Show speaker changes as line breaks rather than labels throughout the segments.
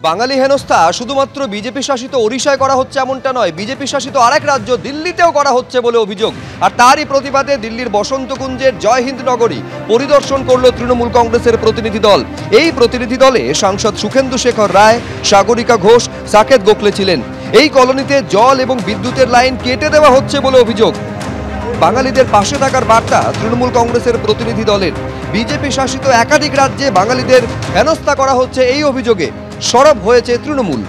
বাঙালি হেনস্থা শুধুমাত্র বিজেপি শাসিত ওড়িশায় করা হচ্ছে এমনটা নয়, বিজেপি শাসিত আরেক রাজ্য দিল্লিতেও করা হচ্ছে বলে অভিযোগ। আর তারই প্রতিবাদে দিল্লির বসন্তকুঞ্জের জয় হিন্দ নগরী পরিদর্শন করল তৃণমূল কংগ্রেসের প্রতিনিধি দল। এই প্রতিনিধি দলে সাংসদ সুখেন্দু শেখর রায়, সাগরিকা ঘোষ, সাকেত গোখলে ছিলেন। এই কলোনিতে জল এবং বিদ্যুতের লাইন কেটে দেওয়া হচ্ছে বলে অভিযোগ। বাঙালিদের পাশে থাকার বার্তা তৃণমূল কংগ্রেসের প্রতিনিধি দলের। বিজেপি শাসিত একাধিক রাজ্যে বাঙালিদের হেনস্থা করা হচ্ছে এই অভিযোগে সরব হয়েছে তৃণমূল।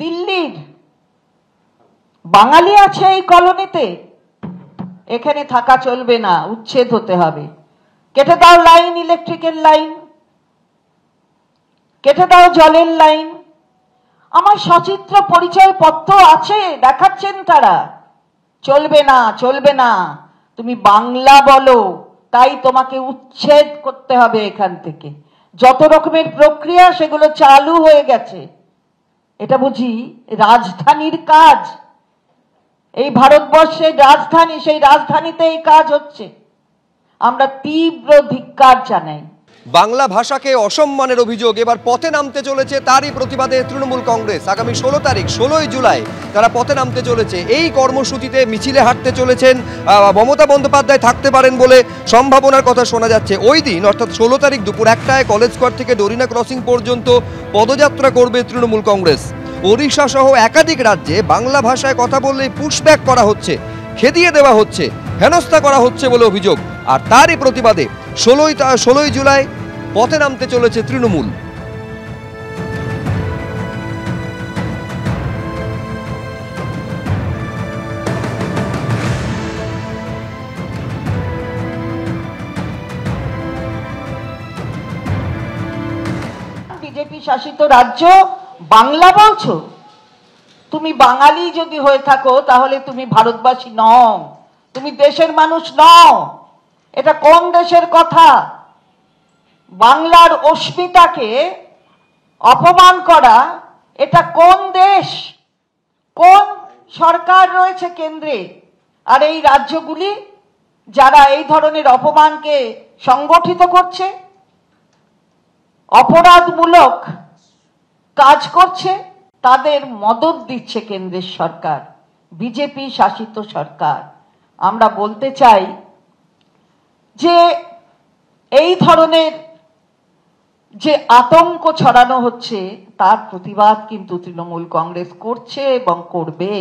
দিল্লির বাঙালি আছে এই কলোনিতে, এখানে থাকা চলবে না, উচ্ছেদ হতে হবে। কেটে দাও লাইন, ইলেকট্রিকের লাইন, কেটে দাও জলের লাইন। আমার সচিত্র পরিচয় পত্র আছে, দেখাচ্ছেন তারা। চলবে না, চলবে না, তুমি বাংলা বলো, তাই তোমাকে উচ্ছেদ করতে হবে এখান থেকে। যত রকমের প্রক্রিয়া সেগুলো চালু হয়ে গেছে। এটা বুঝি রাজধানীর কাজ? এই ভারতবর্ষের রাজধানী, সেই রাজধানীতে এই কাজ হচ্ছে। আমরা তীব্র ধিক্কার জানাই।
বাংলা ভাষাকে অসম্মানের অভিযোগ এবার পথে নামতে চলেছে, তারই প্রতিবাদে তৃণমূল কংগ্রেস আগামী 16 তারিখ 16ই জুলাই তারা পথে নামতে চলেছে। এই কর্মসূচিতে মিছিলে হাঁটতে চলেছেন মমতা বন্দ্যোপাধ্যায়, থাকতে পারেন বলে সম্ভাবনার কথা শোনা যাচ্ছে। ওই দিন অর্থাৎ 16 তারিখ দুপুর 1টায় কলেজ স্কোয়ার থেকে ডোরিনা ক্রসিং পর্যন্ত পদযাত্রা করবে তৃণমূল কংগ্রেস। ওড়িশা সহ একাধিক রাজ্যে বাংলা ভাষায় কথা বললেই পুশব্যাক করা হচ্ছে, খেদিয়ে দেওয়া হচ্ছে, হেনস্থা করা হচ্ছে বলে অভিযোগ। আর তারই প্রতিবাদে 16ই জুলাই পথে নামতে চলেছে তৃণমূল।
বিজেপি শাসিত রাজ্য বাংলা বলছো? তুমি বাঙালি যদি হয়ে থাকো তাহলে তুমি ভারতবাসী নও, তুমি দেশের মানুষ নও। এটা কোন দেশের কথা? বাংলার অস্মিতাকে অপমান করা, এটা কোন দেশ? কোন সরকার রয়েছে কেন্দ্রে? আর এই রাজ্যগুলি যারা এই ধরনের অপমানকে সংগঠিত করছে, অপরাধমূলক কাজ করছে, তাদের মদত দিচ্ছে কেন্দ্রের সরকার, বিজেপি শাসিত সরকার। আমরা বলতে চাই যে এই ধরনের যে আতঙ্ক ছড়ানো হচ্ছে তার প্রতিবাদ কিন্তু তৃণমূল কংগ্রেস করছে এবং করবে।